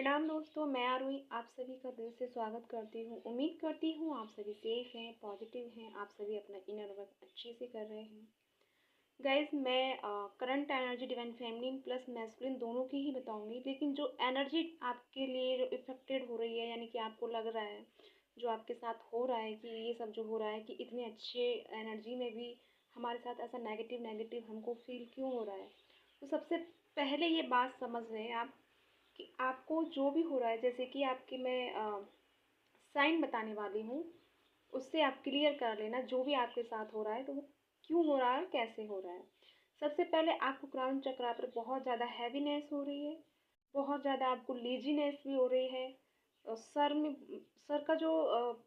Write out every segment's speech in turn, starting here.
प्रणाम दोस्तों, मैं आरोही आप सभी का दिल से स्वागत करती हूँ। उम्मीद करती हूँ आप सभी सेफ हैं, पॉजिटिव हैं, आप सभी अपना इनर वर्क अच्छे से कर रहे हैं। गाइस, मैं current energy divine feminine plus masculine दोनों की ही बताऊंगी, लेकिन जो एनर्जी आपके लिए जो इफेक्टेड हो रही है, यानी कि आपको लग रहा है, जो आपके साथ हो रहा है कि ये सब जो हो रहा है कि इतने अच्छे एनर्जी में भी हमारे साथ ऐसा नेगेटिव नेगेटिव हमको फील क्यों हो रहा है। तो सबसे पहले ये बात समझ लें आप कि आपको जो भी हो रहा है, जैसे कि आपकी मैं साइन बताने वाली हूँ, उससे आप क्लियर कर लेना जो भी आपके साथ हो रहा है तो वो क्यों हो रहा है और कैसे हो रहा है। सबसे पहले आपको क्राउन चक्रा पर बहुत ज़्यादा हैवीनेस हो रही है, बहुत ज़्यादा आपको लेजीनेस भी हो रही है। सर में सर का जो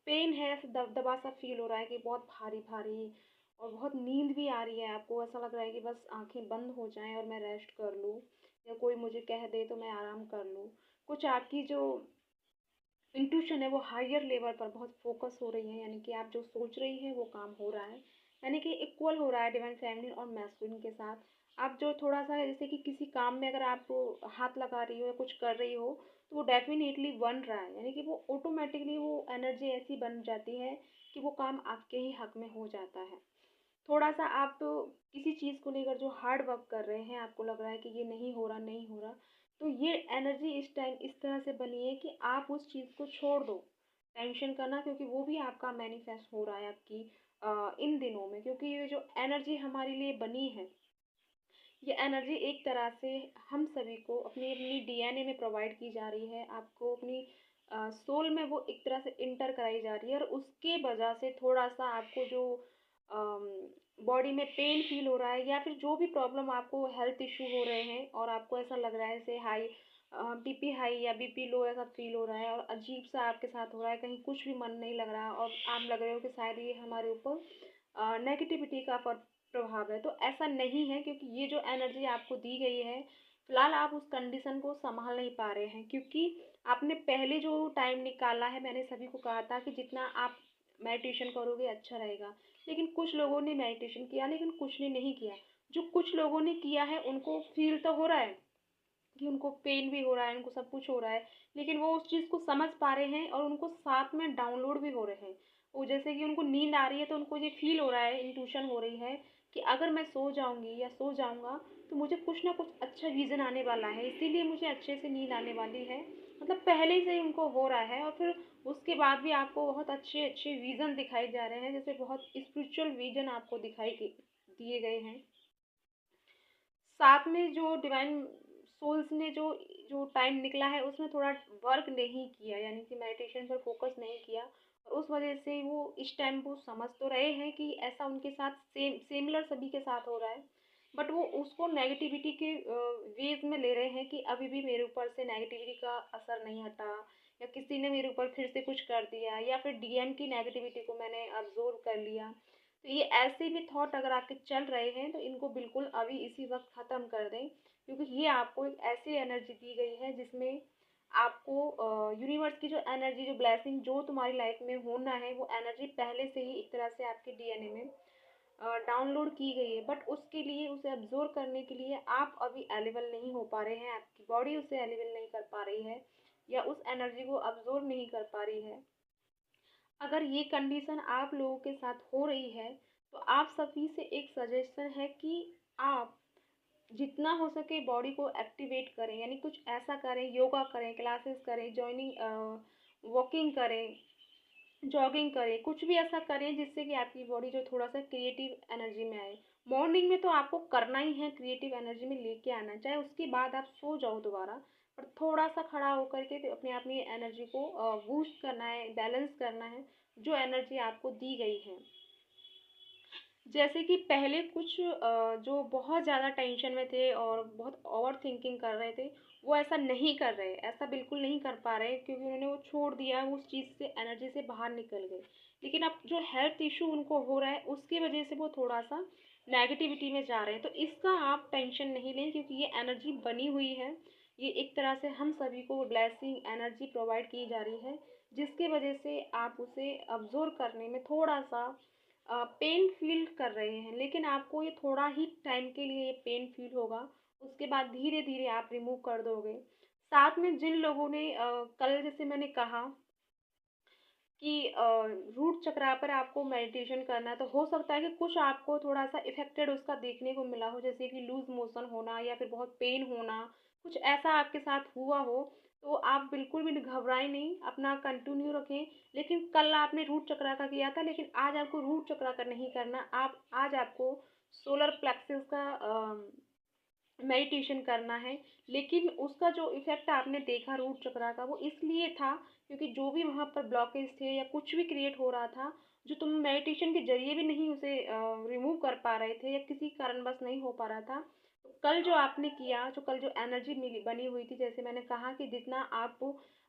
पेन है, ऐसा दबदबा सा फील हो रहा है कि बहुत भारी भारी, और बहुत नींद भी आ रही है। आपको ऐसा लग रहा है कि बस आंखें बंद हो जाएं और मैं रेस्ट कर लूँ, या कोई मुझे कह दे तो मैं आराम कर लूँ। कुछ आपकी जो इंट्यूशन है वो हायर लेवल पर बहुत फोकस हो रही है, यानी कि आप जो सोच रही है वो काम हो रहा है, यानी कि इक्वल हो रहा है डिवाइन फेमिनिन और मैस्कुलिन के साथ। आप जो थोड़ा सा जैसे कि किसी काम में अगर आप हाथ लगा रही हो या कुछ कर रही हो, तो वो डेफिनेटली बन रहा है, यानी कि वो ऑटोमेटिकली वो एनर्जी ऐसी बन जाती है कि वो काम आपके ही हक में हो जाता है। थोड़ा सा आप किसी चीज़ को लेकर जो हार्ड वर्क कर रहे हैं, आपको लग रहा है कि ये नहीं हो रहा नहीं हो रहा, तो ये एनर्जी इस टाइम इस तरह से बनी है कि आप उस चीज़ को छोड़ दो टेंशन करना, क्योंकि वो भी आपका मैनिफेस्ट हो रहा है आपकी इन दिनों में। क्योंकि ये जो एनर्जी हमारे लिए बनी है, ये एनर्जी एक तरह से हम सभी को अपनी अपनी डीएनए में प्रोवाइड की जा रही है। आपको अपनी सोल में वो एक तरह से इंटर कराई जा रही है, और उसके वजह से थोड़ा सा आपको जो बॉडी में पेन फील हो रहा है, या फिर जो भी प्रॉब्लम आपको हेल्थ इशू हो रहे हैं, और आपको ऐसा लग रहा है जैसे हाई बीपी हाई या बीपी लो ऐसा फील हो रहा है, और अजीब सा आपके साथ हो रहा है, कहीं कुछ भी मन नहीं लग रहा, और आप लग रहे हो कि शायद ये हमारे ऊपर नेगेटिविटी का प्रभाव है। तो ऐसा नहीं है, क्योंकि ये जो एनर्जी आपको दी गई है, फिलहाल आप उस कंडीशन को संभाल नहीं पा रहे हैं, क्योंकि आपने पहले जो टाइम निकाला है, मैंने सभी को कहा था कि जितना आप मेडिटेशन करोगे अच्छा रहेगा। लेकिन कुछ लोगों ने मेडिटेशन किया, लेकिन कुछ ने नहीं किया। जो कुछ लोगों ने किया है उनको फील तो हो रहा है कि उनको पेन भी हो रहा है, उनको सब कुछ हो रहा है, लेकिन वो उस चीज़ को समझ पा रहे हैं, और उनको साथ में डाउनलोड भी हो रहे हैं। वो जैसे कि उनको नींद आ रही है, तो उनको ये फील हो रहा है, इंट्यूशन हो रही है कि अगर मैं सो जाऊंगी या सो जाऊंगा तो मुझे कुछ ना कुछ अच्छा विज़न आने वाला है, इसीलिए मुझे अच्छे से नींद आने वाली है। मतलब पहले से ही उनको हो रहा है, और फिर उसके बाद भी आपको बहुत अच्छे अच्छे विज़न दिखाई जा रहे हैं, जैसे बहुत स्पिरिचुअल विज़न आपको दिए गए हैं। साथ में जो डिवाइन सोल्स ने जो जो टाइम निकला है, उसमें थोड़ा वर्क नहीं किया, यानी कि मेडिटेशन पर फोकस नहीं किया, और उस वजह से वो इस टाइम वो समझ तो रहे हैं कि ऐसा उनके साथ सिमिलर सभी के साथ हो रहा है, बट वो उसको नेगेटिविटी के वेज में ले रहे हैं कि अभी भी मेरे ऊपर से नेगेटिविटी का असर नहीं हटा, या किसी ने मेरे ऊपर फिर से कुछ कर दिया, या फिर डीएम की नेगेटिविटी को मैंने अब्जॉर्व कर लिया। तो ये ऐसे भी थॉट अगर आपके चल रहे हैं, तो इनको बिल्कुल अभी इसी वक्त ख़त्म कर दें, क्योंकि ये आपको एक ऐसी एनर्जी दी गई है जिसमें आपको यूनिवर्स की जो एनर्जी, जो ब्लेसिंग जो तुम्हारी लाइफ में होना है, वो एनर्जी पहले से ही एक तरह से आपके डीएनए में डाउनलोड की गई है। बट उसके लिए, उसे अब्जॉर्व करने के लिए आप अभी अवेलेबल नहीं हो पा रहे हैं, आपकी बॉडी उसे अवेलेबल नहीं कर पा रही है, या उस एनर्जी को अब्जॉर्व नहीं कर पा रही है। अगर ये कंडीशन आप लोगों के साथ हो रही है, तो आप सभी से एक सजेशन है कि आप जितना हो सके बॉडी को एक्टिवेट करें, यानी कुछ ऐसा करें, योगा करें, क्लासेस करें, जॉइनिंग वॉकिंग करें, जॉगिंग करें, कुछ भी ऐसा करें जिससे कि आपकी बॉडी जो थोड़ा सा क्रिएटिव एनर्जी में आए। मॉर्निंग में तो आपको करना ही है, क्रिएटिव एनर्जी में लेके आना, चाहे उसके बाद आप सो जाओ दोबारा, पर थोड़ा सा खड़ा होकर के तो अपने अपनी एनर्जी को बूस्ट करना है, बैलेंस करना है जो एनर्जी आपको दी गई है। जैसे कि पहले कुछ जो बहुत ज़्यादा टेंशन में थे और बहुत ओवर थिंकिंग कर रहे थे, वो ऐसा नहीं कर रहे, ऐसा बिल्कुल नहीं कर पा रहे, क्योंकि उन्होंने वो छोड़ दिया, उस चीज़ से एनर्जी से बाहर निकल गए। लेकिन अब जो हेल्थ इशू उनको हो रहा है, उसकी वजह से वो थोड़ा सा नेगेटिविटी में जा रहे हैं। तो इसका आप टेंशन नहीं लें, क्योंकि ये एनर्जी बनी हुई है, ये एक तरह से हम सभी को ब्लेसिंग एनर्जी प्रोवाइड की जा रही है, जिसकी वजह से आप उसे अब्जॉर्व करने में थोड़ा सा पेन फील कर रहे हैं। लेकिन आपको ये थोड़ा ही टाइम के लिए ये पेन फील होगा, उसके बाद धीरे धीरे आप रिमूव कर दोगे। साथ में जिन लोगों ने कल जैसे मैंने कहा कि रूट चक्रा पर आपको मेडिटेशन करना है, तो हो सकता है कि कुछ आपको थोड़ा-सा इफ़ेक्टेड उसका देखने को मिला हो, जैसे कि लूज़ मोशन होना या फिर बहुत पेन होना, कुछ ऐसा आपके साथ हुआ हो, तो आप बिल्कुल भी घबराएँ नहीं, अपना कंटिन्यू रखें। लेकिन कल आपने रूट चक्रा का किया था, लेकिन आज आपको रूट चक्रा का नहीं करना, आप आज आपको सोलर प्लेक्सस का मेडिटेशन करना है। लेकिन उसका जो इफ़ेक्ट आपने देखा रूट चक्रा का, वो इसलिए था क्योंकि जो भी वहाँ पर ब्लॉकेज थे या कुछ भी क्रिएट हो रहा था, जो तुम मेडिटेशन के ज़रिए भी नहीं उसे रिमूव कर पा रहे थे या किसी कारणवश नहीं हो पा रहा था, तो कल जो आपने किया, जो कल जो एनर्जी मिली बनी हुई थी, जैसे मैंने कहा कि जितना आप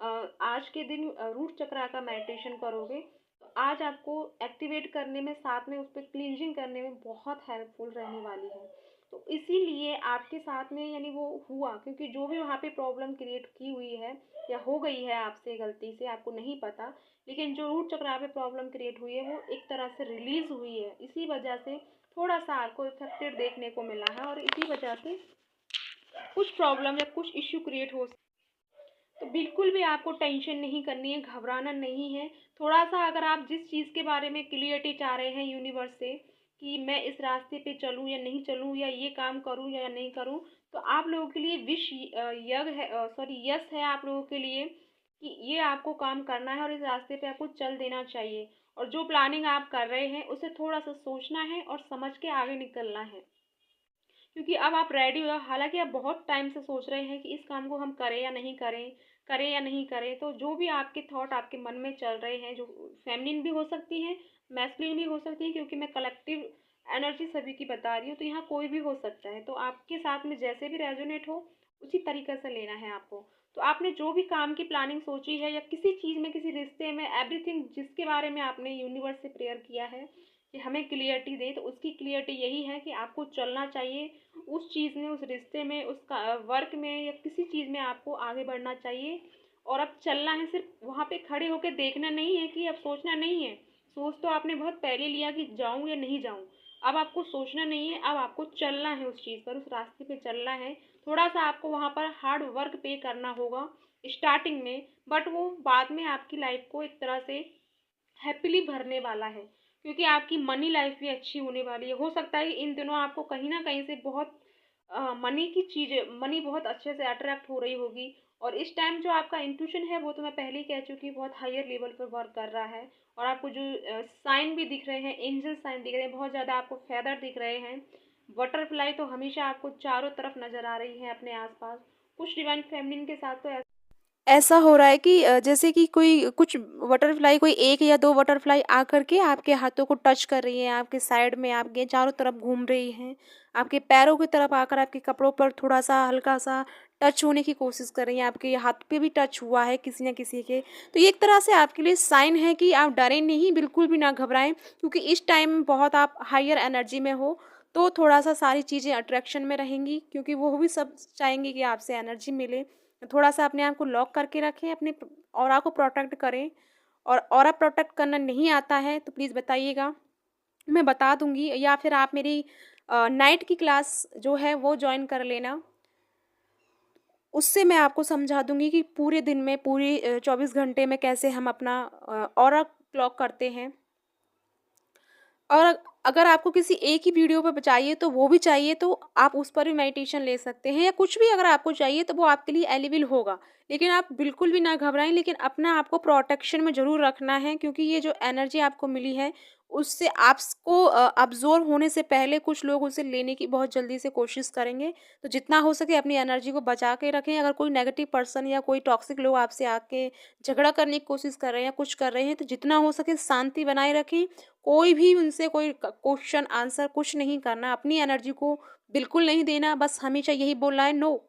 अ, आज के दिन रूट चक्रा का मेडिटेशन करोगे, तो आज आपको एक्टिवेट करने में, साथ में उस पे क्लींजिंग करने में बहुत हेल्पफुल रहने वाली है। तो इसीलिए आपके साथ में यानी वो हुआ, क्योंकि जो भी वहाँ पे प्रॉब्लम क्रिएट की हुई है या हो गई है आपसे गलती से, आपको नहीं पता, लेकिन जो रूट चक्र पे प्रॉब्लम क्रिएट हुई है वो एक तरह से रिलीज़ हुई है। इसी वजह से थोड़ा-सा आपको इफ़ेक्टेड देखने को मिला है और इसी वजह से कुछ प्रॉब्लम या कुछ इश्यू क्रिएट हो। तो बिल्कुल भी आपको टेंशन नहीं करनी है, घबराना नहीं है। थोड़ा-सा अगर आप जिस चीज़ के बारे में क्लियरिटी चाह रहे हैं यूनिवर्स से कि मैं इस रास्ते पे चलूँ या नहीं चलूँ या ये काम करूँ या नहीं करूँ, तो आप लोगों के लिए यस है आप लोगों के लिए कि ये आपको काम करना है और इस रास्ते पे आपको चल देना चाहिए। और जो प्लानिंग आप कर रहे हैं, उसे थोड़ा-सा सोचना है और समझ के आगे निकलना है। क्योंकि अब आप रेडी हो, हालाँकि आप बहुत टाइम से सोच रहे हैं कि इस काम को हम करें या नहीं करें, करें या नहीं करें। तो जो भी आपके थॉट आपके मन में चल रहे हैं, जो फेमिनिन भी हो सकती हैं, मैस्कुलिन भी हो सकती है, क्योंकि मैं कलेक्टिव एनर्जी सभी की बता रही हूँ, तो यहाँ कोई भी हो सकता है। तो आपके साथ में जैसे भी रेजोनेट हो, उसी तरीके से लेना है आपको। तो आपने जो भी काम की प्लानिंग सोची है या किसी चीज़ में, किसी रिश्ते में, एवरीथिंग जिसके बारे में आपने यूनिवर्स से प्रेयर किया है कि हमें क्लियरिटी दे, तो उसकी क्लियरिटी यही है कि आपको चलना चाहिए उस चीज़ में, उस रिश्ते में, वर्क में या किसी चीज़ में आपको आगे बढ़ना चाहिए। और अब चलना है, सिर्फ वहाँ पे खड़े होकर देखना नहीं है कि अब सोचना नहीं है। सोच तो आपने बहुत पहले लिया कि जाऊँ या नहीं जाऊँ। अब आपको सोचना नहीं है, अब आपको चलना है उस चीज़ पर, उस रास्ते पे चलना है। थोड़ा-सा आपको वहाँ पर हार्ड वर्क पे करना होगा स्टार्टिंग में, बट वो बाद में आपकी लाइफ को एक तरह से हैप्पीली भरने वाला है, क्योंकि आपकी मनी लाइफ भी अच्छी होने वाली है। हो सकता है कि इन दिनों आपको कहीं न कहीं से बहुत मनी बहुत अच्छे से अट्रैक्ट हो रही होगी, और इस टाइम जो आपका इंट्यूशन है वो तो मैं पहले ही कह चुकी हूँ, बहुत हायर लेवल पर वर्क कर रहा है। और आपको जो साइन भी दिख रहे हैं, एंजल साइन दिख रहे हैं, बहुत ज़्यादा आपको फेदर दिख रहे हैं। बटरफ्लाई तो हमेशा आपको चारों तरफ नज़र आ रही हैं अपने आस-पास। कुछ डिवाइन फेमिनिन के साथ तो ऐसा हो रहा है कि जैसे कि कोई कुछ बटरफ्लाई, कोई 1 या 2 बटरफ्लाई आकर के आपके हाथों को टच कर रही हैं, आपके साइड में, आपके चारों तरफ घूम रही हैं, आपके पैरों की तरफ आकर आपके कपड़ों पर थोड़ा-सा हल्का-सा टच होने की कोशिश कर रही हैं, आपके हाथ पे भी टच हुआ है किसी न किसी के। तो ये एक तरह से आपके लिए साइन है कि आप डरें नहीं, बिल्कुल भी ना घबराएँ, क्योंकि इस टाइम बहुत आप हायर एनर्जी में हो, तो थोड़ा-सा सारी चीज़ें अट्रैक्शन में रहेंगी, क्योंकि वो भी सब चाहेंगे कि आपसे एनर्जी मिले। थोड़ा-सा अपने आप को लॉक करके रखें, अपने ऑरा को प्रोटेक्ट करें। और ऑरा प्रोटेक्ट करना नहीं आता है तो प्लीज़ बताइएगा, मैं बता दूँगी, या फिर आप मेरी नाइट की क्लास जो है वो जॉइन कर लेना। उससे मैं आपको समझा दूँगी कि पूरे दिन में, पूरी 24 घंटे में कैसे हम अपना ऑरा क्लॉक करते हैं। और अगर आपको किसी एक ही वीडियो पे चाहिए तो वो भी चाहिए, तो आप उस पर भी मेडिटेशन ले सकते हैं, या कुछ भी अगर आपको चाहिए तो वो आपके लिए अवेलेबल होगा। लेकिन आप बिल्कुल भी ना घबराएं, लेकिन अपना आपको प्रोटेक्शन में ज़रूर रखना है, क्योंकि ये जो एनर्जी आपको मिली है उससे आपको अब्जॉर्ब होने से पहले कुछ लोग उसे लेने की बहुत जल्दी से कोशिश करेंगे। तो जितना हो सके अपनी एनर्जी को बचा के रखें। अगर कोई नेगेटिव पर्सन या कोई टॉक्सिक लोग आपसे आके झगड़ा करने की कोशिश कर रहे हैं या कुछ कर रहे हैं, तो जितना हो सके शांति बनाए रखें। कोई भी उनसे कोई क्वेश्चन आंसर कुछ नहीं करना, अपनी एनर्जी को बिल्कुल नहीं देना, बस हमेशा यही बोलना है नो।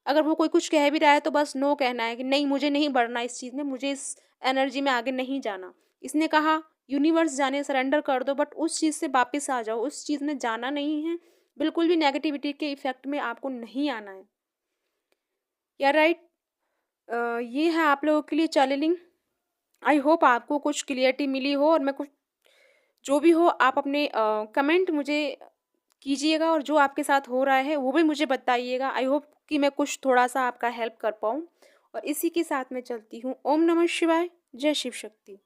अगर वो कोई कुछ कह भी रहा है तो बस नो कहना है कि नहीं, मुझे नहीं बढ़ना इस चीज़ में, मुझे इस एनर्जी में आगे नहीं जाना। इसने कहा यूनिवर्स जाने, सरेंडर कर दो, बट उस चीज़ से वापस आ जाओ, उस चीज़ में जाना नहीं है। बिल्कुल भी नेगेटिविटी के इफ़ेक्ट में आपको नहीं आना है। या राइट, ये है आप लोगों के लिए चैनलिंग। आई होप आपको कुछ क्लियरिटी मिली हो, और मैं कुछ जो भी हो आप अपने कमेंट मुझे कीजिएगा, और जो आपके साथ हो रहा है वो भी मुझे बताइएगा। आई होप कि मैं कुछ थोड़ा-सा आपका हेल्प कर पाऊँ और इसी के साथ मैं चलती हूँ। ओम नमः शिवाय, जय शिव शक्ति।